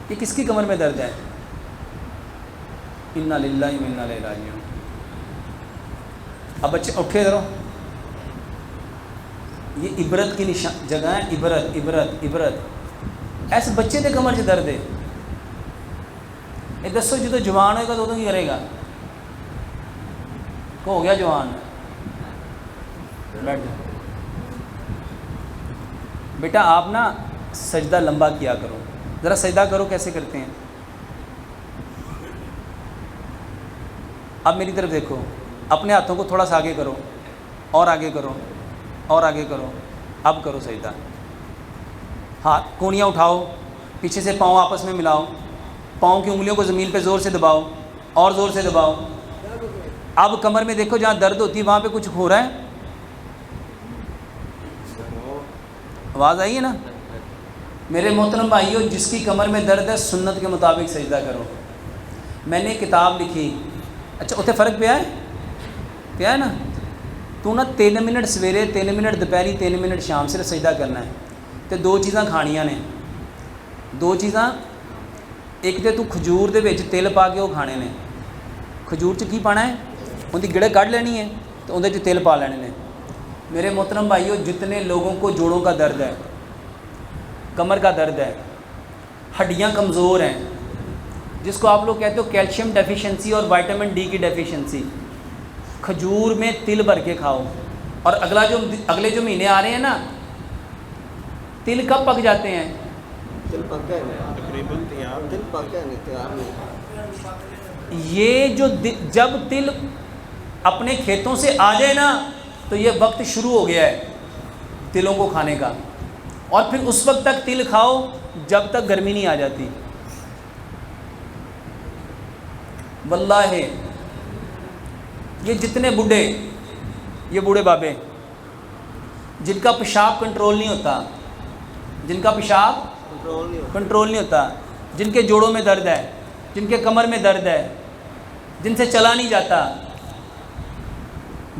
یہ کس کی کمر میں درد ہے؟ انا للہ و انا الیہ راجعون. اب بچے اٹھے ذرا، یہ عبرت کی جگہ ہے، عبرت عبرت عبرت. ایسے بچے دے کمر 'چ درد ہے. یہ دسو جدو جوان ہوئے گا تو کی کرے گا؟ کو ہو گیا جوان، بیٹھ جاؤ بیٹا. آپ نا سجدہ لمبا کیا کرو، ذرا سجدہ کرو. کیسے کرتے ہیں؟ اب میری طرف دیکھو، اپنے ہاتھوں کو تھوڑا سا آگے کرو، اور آگے کرو، اور آگے کرو. اب کرو سجدہ. ہاتھ کونیاں اٹھاؤ، پیچھے سے پاؤں آپس میں ملاؤ، پاؤں کی انگلیوں کو زمین پہ زور سے دباؤ، اور زور سے دباؤ. اب کمر میں دیکھو جہاں درد ہوتی ہے وہاں پہ کچھ ہو رہا ہے؟ آواز آئی ہے نا؟ میرے محترم بھائیو، جس کی کمر میں درد ہے سنت کے مطابق سجدہ کرو. میں نے کتاب لکھی. اچھا اتنے فرق پیا ہے؟ پیا ہے نا؟ تو نا 3 منٹ سویرے، 3 منٹ دوپہری، 3 منٹ شام صرف سجدہ کرنا ہے. تو 2 چیزاں کھانیاں نے. 2 چیزاں، ایک تو کھجور دے وچ تیل پا کے وہ کھانے نے. کھجور چ کی پانا ہے؟ ان کی گڑے کڈ لینی ہے تو اندر چ تیل پا لینے نے. میرے محترم بھائیو، جتنے لوگوں کو جوڑوں کا درد ہے، کمر کا درد ہے، ہڈیاں کمزور ہیں، جس کو آپ لوگ کہتے ہو کیلشیم ڈیفیشنسی اور وائٹامن ڈی کی ڈیفیشنسی، کھجور میں تل بھر کے کھاؤ. اور اگلے جو مہینے آ رہے ہیں نا، تل کب پک جاتے ہیں؟ تل پک گئے تقریباً تل پک گئے تیار. یہ جو جب تل اپنے کھیتوں سے آ جائے نا تو یہ وقت شروع ہو گیا ہے تلوں کو کھانے کا. اور پھر اس وقت تک تل کھاؤ جب تک گرمی نہیں آ جاتی. واللہ یہ جتنے بوڑھے، یہ بوڑھے بابے جن کا پیشاب کنٹرول نہیں ہوتا، جن کا پیشاب کنٹرول نہیں ہوتا، جن کے جوڑوں میں درد ہے، جن کے کمر میں درد ہے، جن سے چلا نہیں جاتا،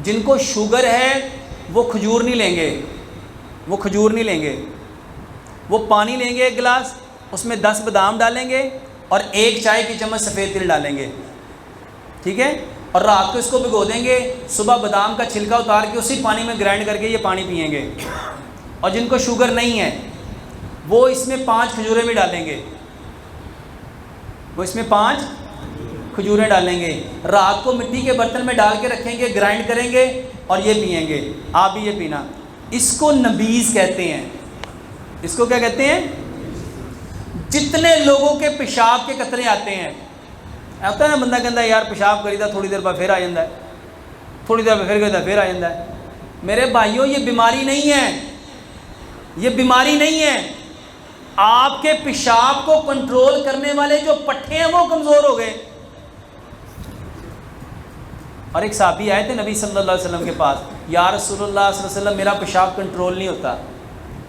جن کو شوگر ہے، وہ کھجور نہیں لیں گے. وہ کھجور نہیں لیں گے. وہ پانی لیں گے 1 گلاس، اس میں 10 بادام ڈالیں گے اور 1 چائے کی چمچ سفید تل ڈالیں گے. ٹھیک ہے؟ اور رات کو اس کو بھگو دیں گے، صبح بادام کا چھلکا اتار کے اسی پانی میں گرائنڈ کر کے یہ پانی پئیں گے. اور جن کو شوگر نہیں ہے وہ اس میں 5 کھجوریں بھی ڈالیں گے. وہ اس میں 5 کھجوریں ڈالیں گے. رات کو مٹی کے برتن میں ڈال کے رکھیں گے، گرائنڈ کریں گے اور یہ پئیں گے. آپ بھی یہ پینا. اس کو نبیذ کہتے ہیں. اس کو کیا کہتے ہیں؟ جتنے لوگوں کے پیشاب کے قطرے آتے ہیں، آتا ہے نا بندہ کہتا ہے یار پیشاب کری دا، تھوڑی دیر بعد پھر آ جاتا ہے، تھوڑی دیر بعد پھر آ جاتا ہے. میرے بھائیوں یہ بیماری نہیں ہے، یہ بیماری نہیں ہے. آپ کے پیشاب کو کنٹرول کرنے والے جو پٹھے ہیں وہ کمزور ہو گئے. اور ایک صحابی آئے تھے نبی صلی اللہ علیہ وسلم کے پاس، یا رسول اللہ صلی اللہ علیہ وسلم میرا پیشاب کنٹرول نہیں ہوتا،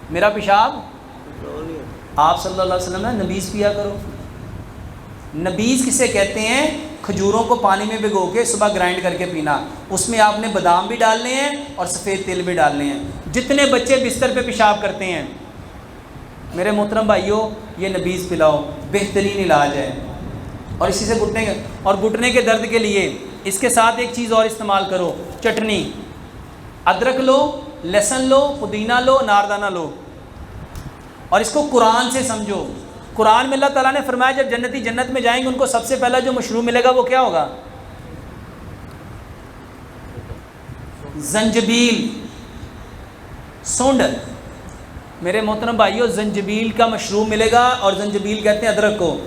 میرا پیشاب. آپ صلی اللہ علیہ وسلم نے نبیذ پیا کرو. نبیذ کسے کہتے ہیں؟ کھجوروں کو پانی میں بھگو کے صبح گرائنڈ کر کے پینا. اس میں آپ نے بادام بھی ڈالنے ہیں اور سفید تل بھی ڈالنے ہیں. جتنے بچے بستر پہ پیشاب کرتے ہیں، میرے محترم بھائیوں یہ نبیذ پلاؤ، بہترین علاج ہے. اور اسی سے گھٹنے کے درد کے لیے اس کے ساتھ ایک چیز اور استعمال کرو، چٹنی. ادرک لو، لہسن لو، پودینہ لو، ناردانہ لو، اور اس کو قرآن سے سمجھو. قرآن میں اللہ تعالیٰ نے فرمایا جب جنتی جنت میں جائیں گے ان کو سب سے پہلا جو مشروب ملے گا وہ کیا ہوگا؟ زنجبیل، سونڈ. میرے محترم بھائیو زنجبیل کا مشروب ملے گا، اور زنجبیل کہتے ہیں ادرک کو.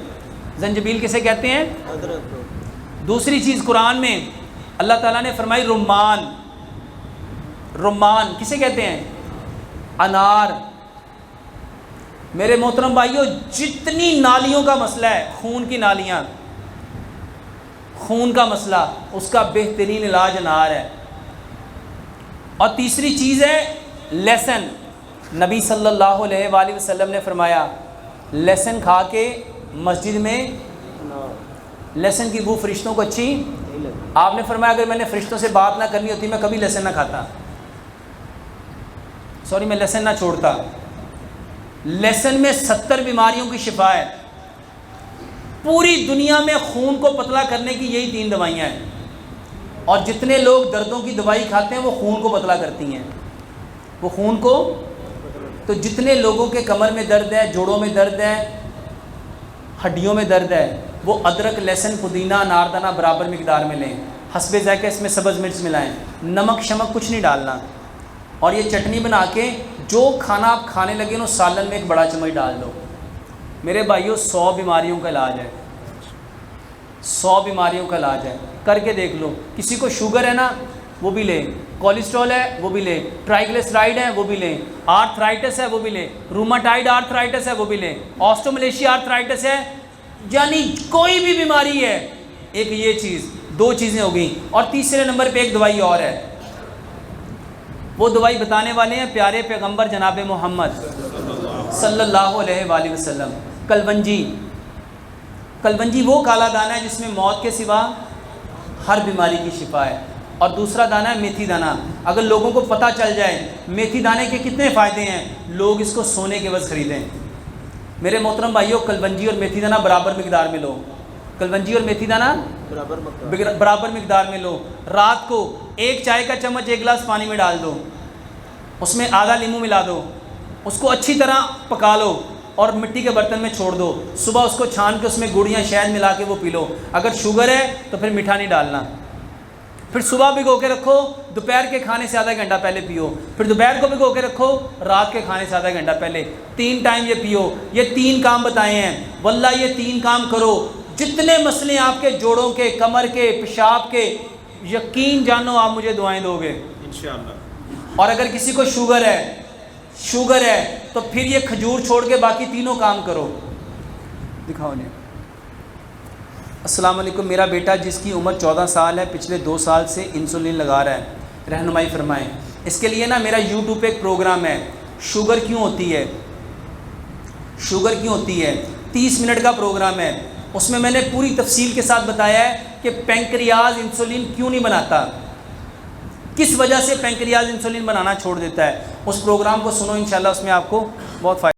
زنجبیل کسے کہتے ہیں؟ ادرک کو. دوسری چیز قرآن میں اللہ تعالیٰ نے فرمائی رمان. رمان کسے کہتے ہیں؟ انار. میرے محترم بھائیو جتنی نالیوں کا مسئلہ ہے، خون کی نالیاں، خون کا مسئلہ، اس کا بہترین علاج انار ہے. اور تیسری چیز ہے لہسن. نبی صلی اللہ علیہ وآلہ وسلم نے فرمایا لہسن کھا کے مسجد میں، لہسن کی بو فرشتوں کو اچھی. آپ نے فرمایا اگر میں نے فرشتوں سے بات نہ کرنی ہوتی میں کبھی لہسن نہ کھاتا، سوری میں لہسن نہ چھوڑتا. لہسن میں 70 بیماریوں کی شفا ہے. پوری دنیا میں خون کو پتلا کرنے کی یہی 3 دوائیاں ہیں، اور جتنے لوگ دردوں کی دوائی کھاتے ہیں وہ خون کو پتلا کرتی ہیں، وہ خون کو. تو جتنے لوگوں کے کمر میں درد ہے، جوڑوں میں درد ہے، ہڈیوں میں درد ہے، وہ ادرک، لہسن، پودینہ، اناردانہ برابر مقدار میں لیں. حسب ذائقہ اس میں سبز مرچ ملائیں، نمک شمک کچھ نہیں ڈالنا. اور یہ چٹنی بنا کے جو کھانا آپ کھانے لگے نا سالن میں 1 بڑا چمچ ڈال دو. میرے بھائیوں 100 بیماریوں کا علاج ہے، 100 بیماریوں کا علاج ہے. کر کے دیکھ لو. کسی کو شوگر ہے نا وہ بھی لیں، کولیسٹرول ہے وہ بھی لیں، ٹرائیگلیسرائڈ ہے وہ بھی لیں، آرتھرائٹس ہے وہ بھی لیں، روماٹائڈ آرتھرائٹس ہے وہ بھی لیں، آسٹوملیشیا آرتھرائٹس ہے، یعنی کوئی بھی بیماری ہے. ایک یہ چیز، 2 چیزیں ہو گئیں. اور تیسرے نمبر پہ ایک دوائی اور ہے، وہ دوائی بتانے والے ہیں پیارے پیغمبر جناب محمد صلی اللہ علیہ وآلہ وسلم. کلونجی. کلونجی وہ کالا دانہ ہے جس میں موت کے سوا ہر بیماری کی شفا ہے. اور دوسرا دانہ ہے میتھی دانہ. اگر لوگوں کو پتہ چل جائے میتھی دانے کے کتنے فائدے ہیں، لوگ اس کو سونے کے عوض خریدیں. میرے محترم بھائیوں، کلونجی اور میتھی دانہ برابر مقدار میں لو. کلونجی اور میتھی دانہ برابر مقدار میں لو. رات کو 1 چائے کا چمچ 1 گلاس پانی میں ڈال دو، اس میں آدھا لیمو ملا دو، اس کو اچھی طرح پکا لو اور مٹی کے برتن میں چھوڑ دو. صبح اس کو چھان کے اس میں گڑ یا شہد ملا کے وہ پی لو. اگر شوگر ہے تو پھر میٹھا نہیں ڈالنا. پھر صبح بھگو کے رکھو، دوپہر کے کھانے سے آدھا گھنٹہ پہلے پیو. پھر دوپہر کو بھگو کے رکھو، رات کے کھانے سے آدھا گھنٹہ پہلے. 3 ٹائم یہ پیو. یہ 3 کام بتائے ہیں. واللہ یہ 3 کام کرو، جتنے مسئلے آپ کے جوڑوں کے، کمر کے، پیشاب کے، یقین جانو آپ مجھے دعائیں دو گے انشاءاللہ. اور اگر کسی کو شوگر ہے تو پھر یہ کھجور چھوڑ کے باقی 3 کام کرو. دکھاؤ جی. السلام علیکم، میرا بیٹا جس کی عمر 14 سال ہے پچھلے 2 سال سے انسولین لگا رہا ہے، رہنمائی فرمائیں. اس کے لیے نا میرا یوٹیوب پہ ایک پروگرام ہے، شوگر کیوں ہوتی ہے، شوگر کیوں ہوتی ہے، 30 منٹ کا پروگرام ہے. اس میں نے پوری تفصیل کے ساتھ بتایا ہے کہ پینکریاز انسولین کیوں نہیں بناتا، کس وجہ سے پینکریاز انسولین بنانا چھوڑ دیتا ہے. اس پروگرام کو سنو انشاءاللہ، اس میں آپ کو بہت فائدہ